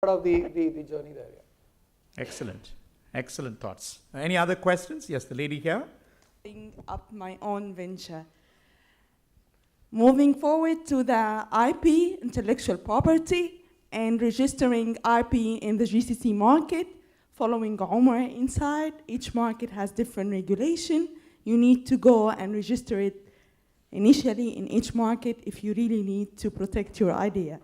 part of the journey there. Yeah. Excellent. Excellent thoughts. Any other questions? Yes, the lady here. Up my own venture. Moving forward to the IP, intellectual property, and registering IP in the GCC market, following Omar inside. Each market has different regulation. You need to go and register it initially in each market if you really need to protect your idea.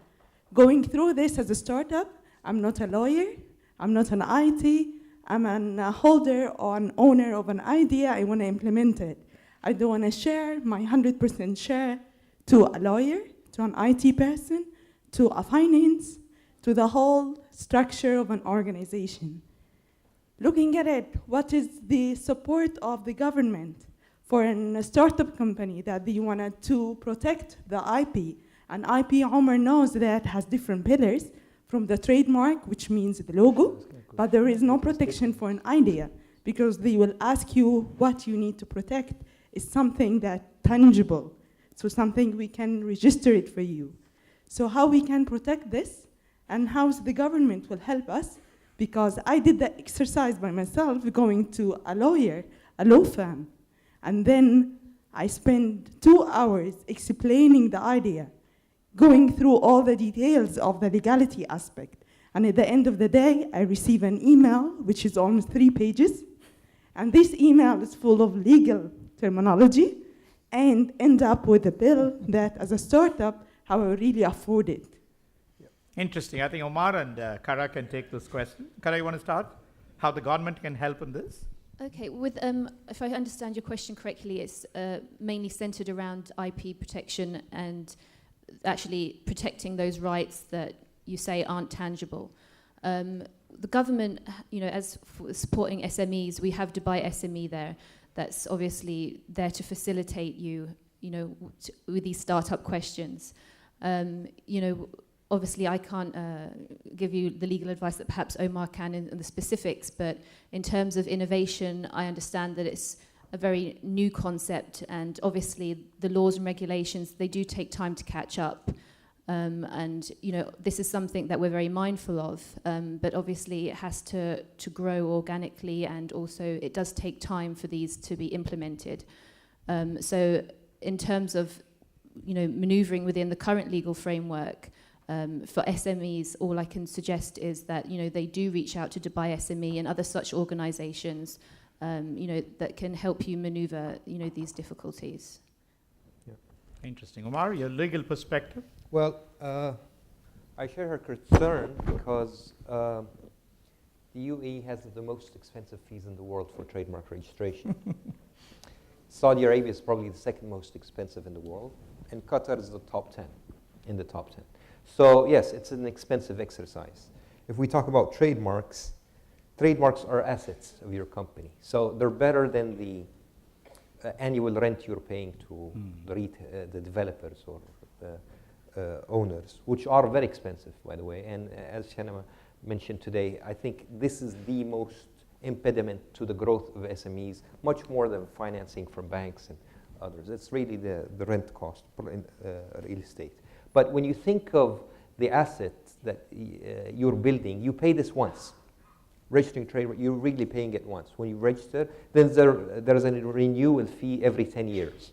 Going through this as a startup, I'm not a lawyer, I'm not an IT, I'm a holder or an owner of an idea, I want to implement it. I don't want to share my 100% share to a lawyer, to an IT person, to a finance, to the whole structure of an organization. Looking at it, what is the support of the government for a startup company that they wanted to protect the IP? And IP, Omar knows that has different pillars, from the trademark, which means the logo, but there is no protection for an idea, because they will ask you what you need to protect is something that's tangible, so something we can register it for you. So how we can protect this, and how the government will help us, because I did the exercise by myself, going to a lawyer, a law firm, and then I spent 2 hours explaining the idea, going through all the details of the legality aspect. And at the end of the day, I receive an email, which is almost 3 pages. And this email is full of legal terminology and end up with a bill that, as a startup, how I really afford it. Interesting. I think Omar and Kara can take this question. Kara, you want to start? How the government can help in this? Okay, if I understand your question correctly, it's mainly centered around IP protection and actually protecting those rights that you say aren't tangible. The government, as for supporting SMEs, we have Dubai SME there. That's obviously there to facilitate you, with these startup questions. Obviously I can't give you the legal advice that perhaps Omar can in the specifics, but in terms of innovation, I understand that it's a very new concept, and obviously the laws and regulations, they do take time to catch up. And this is something that we're very mindful of, but obviously it has to grow organically, and also it does take time for these to be implemented. So in terms of maneuvering within the current legal framework, for SMEs, all I can suggest is that they do reach out to Dubai SME and other such organizations that can help you maneuver these difficulties. Yeah. Interesting. Omar, your legal perspective? Well, I share her concern because the UAE has the most expensive fees in the world for trademark registration. Saudi Arabia is probably the second most expensive in the world, and Qatar is the top 10, in the top 10. So yes, it's an expensive exercise. If we talk about trademarks, trademarks are assets of your company. So they're better than the annual rent you're paying to the developers or owners, which are very expensive, by the way. And as Shanama mentioned today, I think this is the most impediment to the growth of SMEs, much more than financing from banks and others. It's really the rent cost in real estate. But when you think of the assets that you're building, you pay this once. Registering trademark, you're really paying it once. When you register, then there's a renewal fee every 10 years,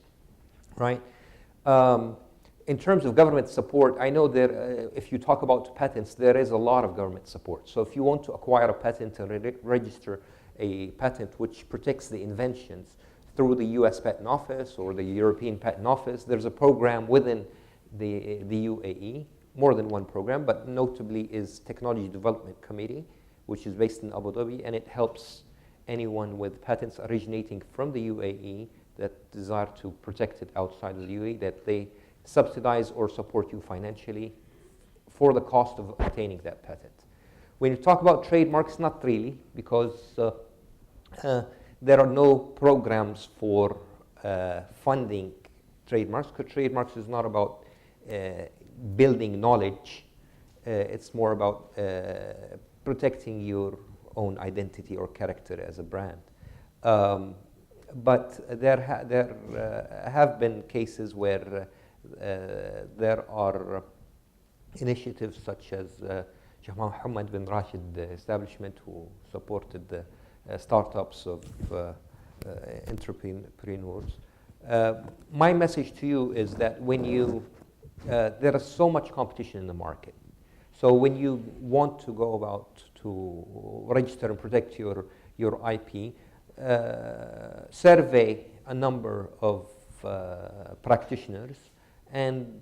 right? In terms of government support, I know that if you talk about patents, there is a lot of government support. So if you want to acquire a patent and register a patent which protects the inventions through the US Patent Office or the European Patent Office, there's a program within the UAE, more than one program, but notably is Technology Development Committee, which is based in Abu Dhabi, and it helps anyone with patents originating from the UAE that desire to protect it outside of the UAE, that they subsidize or support you financially for the cost of obtaining that patent. When you talk about trademarks, not really, because there are no programs for funding trademarks, because trademarks is not about building knowledge. It's more about protecting your own identity or character as a brand. But there have been cases where there are initiatives such as Sheikh Mohammed bin Rashid establishment, who supported the startups of entrepreneurs. My message to you is that when you, there is so much competition in the market. So when you want to go about to register and protect your IP, survey a number of practitioners and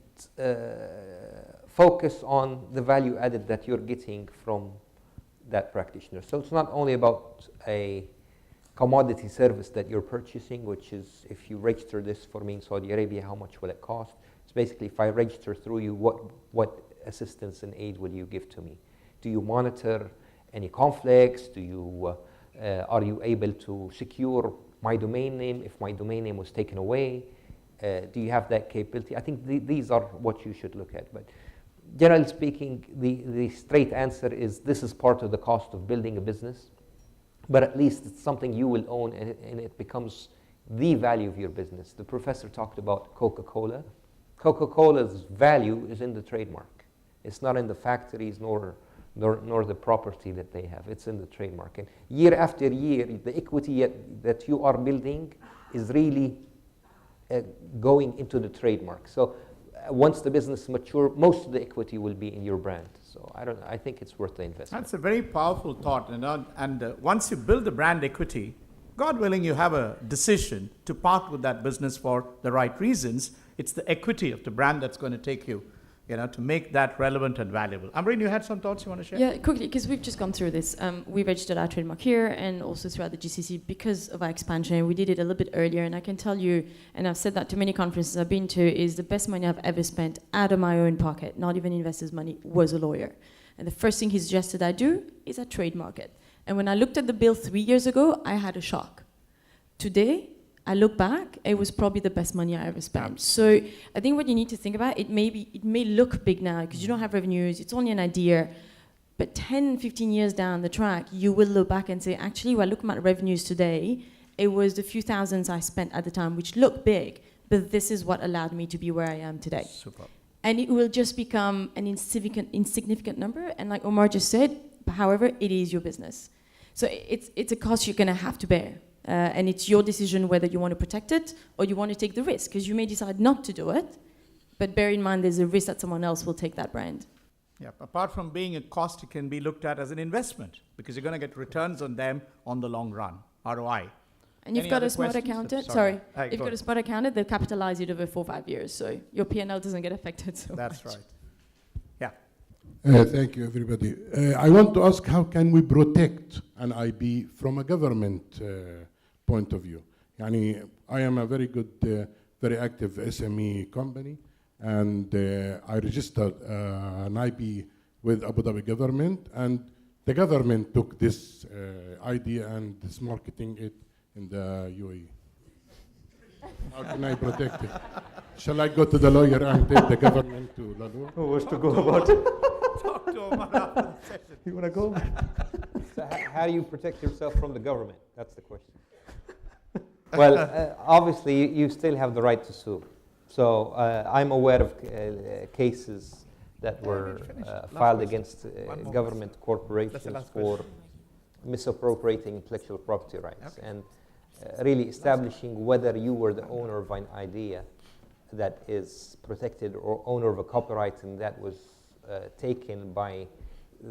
focus on the value added that you're getting from that practitioner. So it's not only about a commodity service that you're purchasing, which is if you register this for me in Saudi Arabia, how much will it cost? It's basically if I register through you, what assistance and aid will you give to me? Do you monitor any conflicts? Do you, are you able to secure my domain name if my domain name was taken away? Do you have that capability? I think these are what you should look at. But generally speaking, the straight answer is this is part of the cost of building a business, but at least it's something you will own and it becomes the value of your business. The professor talked about Coca-Cola. Coca-Cola's value is in the trademark. It's not in the factories nor the property that they have. It's in the trademark. And year after year, the equity that you are building is really going into the trademark. So once the business mature, most of the equity will be in your brand. So I think it's worth the investment. That's a very powerful thought. And once you build the brand equity, God willing, you have a decision to part with that business for the right reasons. It's the equity of the brand that's going to take you, to make that relevant and valuable. Amreen, you had some thoughts you want to share? Yeah, quickly, because we've just gone through this. We registered our trademark here and also throughout the GCC because of our expansion. We did it a little bit earlier, and I can tell you, and I've said that to many conferences I've been to, is the best money I've ever spent out of my own pocket, not even investors' money, was a lawyer. And the first thing he suggested I do is I trademark it. And when I looked at the bill 3 years ago, I had a shock. Today, I look back, it was probably the best money I ever spent. So I think what you need to think about, it may look big now because you don't have revenues, it's only an idea, but 10, 15 years down the track, you will look back and say, actually, when I look at my revenues today, it was the few thousands I spent at the time, which looked big, but this is what allowed me to be where I am today. Super. And it will just become an insignificant number, and like Omar just said, however, it is your business. So it's a cost you're gonna have to bear. And it's your decision whether you want to protect it or you want to take the risk, because you may decide not to do it, but bear in mind there's a risk that someone else will take that brand. Yeah, apart from being a cost, it can be looked at as an investment because you're going to get returns on them on the long run, ROI. And you've Any got other a smart questions? accountant, Sorry. if you've got a smart accountant, they'll capitalize it over 4 or 5 years, so your P&L doesn't get affected so That's much. right. Yeah. Thank you, everybody. I want to ask, how can we protect an IP from a government point of view? I am a very good, very active SME company, and I registered an IP with Abu Dhabi government, and the government took this idea and is marketing it in the UAE. How can I protect it? Shall I go to the lawyer and take the government to the lawyer? Who was to go about it? Talk to Omar after the session. You want to go? So how do you protect yourself from the government? That's the question. Well, obviously, you still have the right to sue. So I'm aware of cases that were filed against government corporations for misappropriating intellectual property rights. And really establishing whether you were the owner of an idea that is protected or owner of a copyright and that was taken by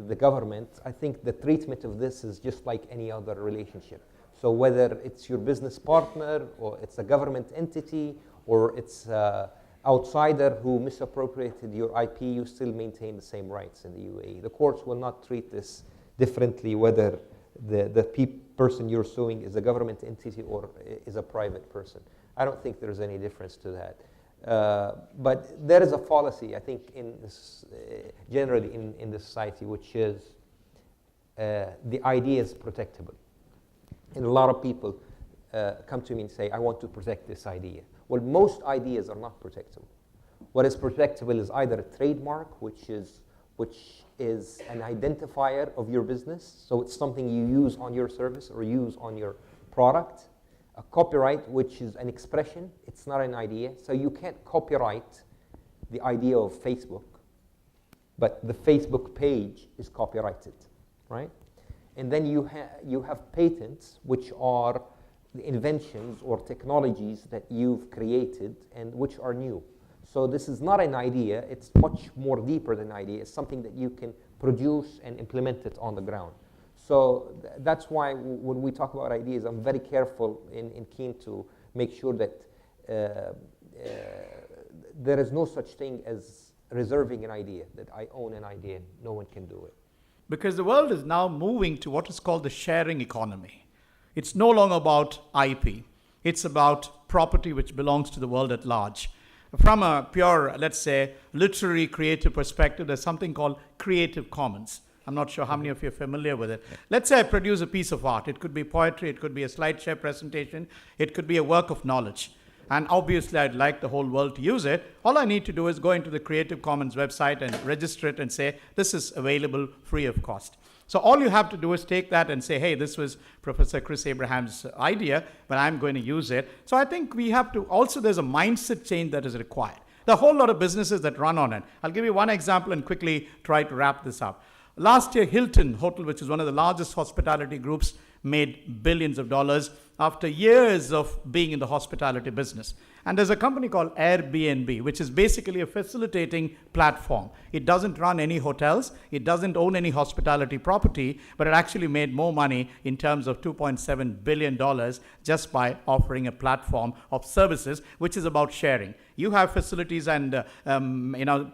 the government. I think the treatment of this is just like any other relationship. So whether it's your business partner or it's a government entity or it's an outsider who misappropriated your IP, you still maintain the same rights in the UAE. The courts will not treat this differently whether the person you're suing is a government entity or is a private person. I don't think there's any difference to that. But there is a fallacy, I think, in this, generally in the society, which is the idea is protectable. And a lot of people come to me and say, I want to protect this idea. Well, most ideas are not protectable. What is protectable is either a trademark, which is an identifier of your business, so it's something you use on your service or use on your product. A copyright, which is an expression, it's not an idea. So you can't copyright the idea of Facebook. but the Facebook page is copyrighted, right? And then you have patents, which are the inventions or technologies that you've created and which are new. So this is not an idea, it's much more deeper than an idea. It's something that you can produce and implement it on the ground. So that's why when we talk about ideas, I'm very careful and keen to make sure that there is no such thing as reserving an idea, that I own an idea and no one can do it. Because the world is now moving to what is called the sharing economy. It's no longer about IP. It's about property which belongs to the world at large. From a pure, let's say, literary creative perspective, there's something called Creative Commons. I'm not sure how many of you are familiar with it. Let's say I produce a piece of art. It could be poetry, it could be a slideshare presentation, it could be a work of knowledge. And obviously I'd like the whole world to use it. All I need to do is go into the Creative Commons website and register it and say, this is available free of cost. So all you have to do is take that and say, hey, this was Professor Chris Abraham's idea, but I'm going to use it. So I think we have to, also there's a mindset change that is required. There are a whole lot of businesses that run on it. I'll give you one example and quickly try to wrap this up. Last year, Hilton Hotel, which is one of the largest hospitality groups, made billions of dollars after years of being in the hospitality business. And there's a company called Airbnb, which is basically a facilitating platform. It doesn't run any hotels, it doesn't own any hospitality property, but it actually made more money in terms of $2.7 billion just by offering a platform of services, which is about sharing. You have facilities and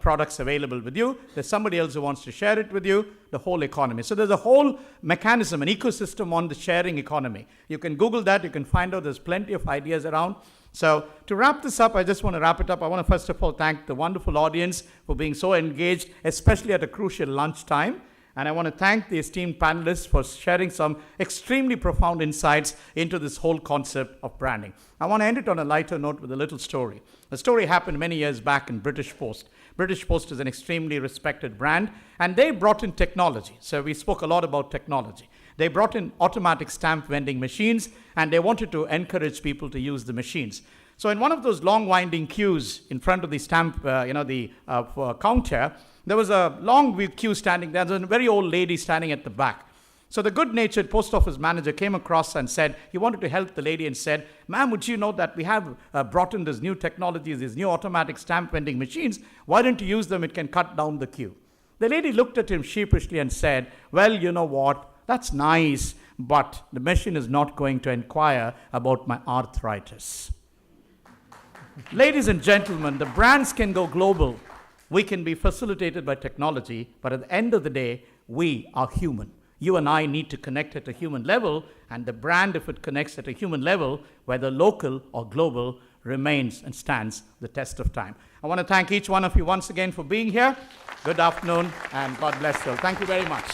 products available with you. There's somebody else who wants to share it with you, the whole economy. So there's a whole mechanism, an ecosystem on the sharing economy. You can Google that, you can find out there's plenty of ideas around. So to wrap this up, I just want to wrap it up. I want to first of all thank the wonderful audience for being so engaged, especially at a crucial lunchtime. And I want to thank the esteemed panelists for sharing some extremely profound insights into this whole concept of branding. I want to end it on a lighter note with a little story. The story happened many years back in British Post. British Post is an extremely respected brand, and they brought in technology. So we spoke a lot about technology. They brought in automatic stamp vending machines, and they wanted to encourage people to use the machines. So in one of those long winding queues in front of the stamp, counter, there was a long queue standing there. There was a very old lady standing at the back. So the good-natured post office manager came across and said, he wanted to help the lady and said, ma'am, would you know that we have brought in this new technologies, these new automatic stamp vending machines. Why don't you use them? It can cut down the queue. The lady looked at him sheepishly and said, well, you know what? That's nice, but the machine is not going to inquire about my arthritis. Ladies and gentlemen, the brands can go global. We can be facilitated by technology, but at the end of the day, we are human. You and I need to connect at a human level, and the brand, if it connects at a human level, whether local or global, remains and stands the test of time. I want to thank each one of you once again for being here. Good afternoon, and God bless you. Thank you very much.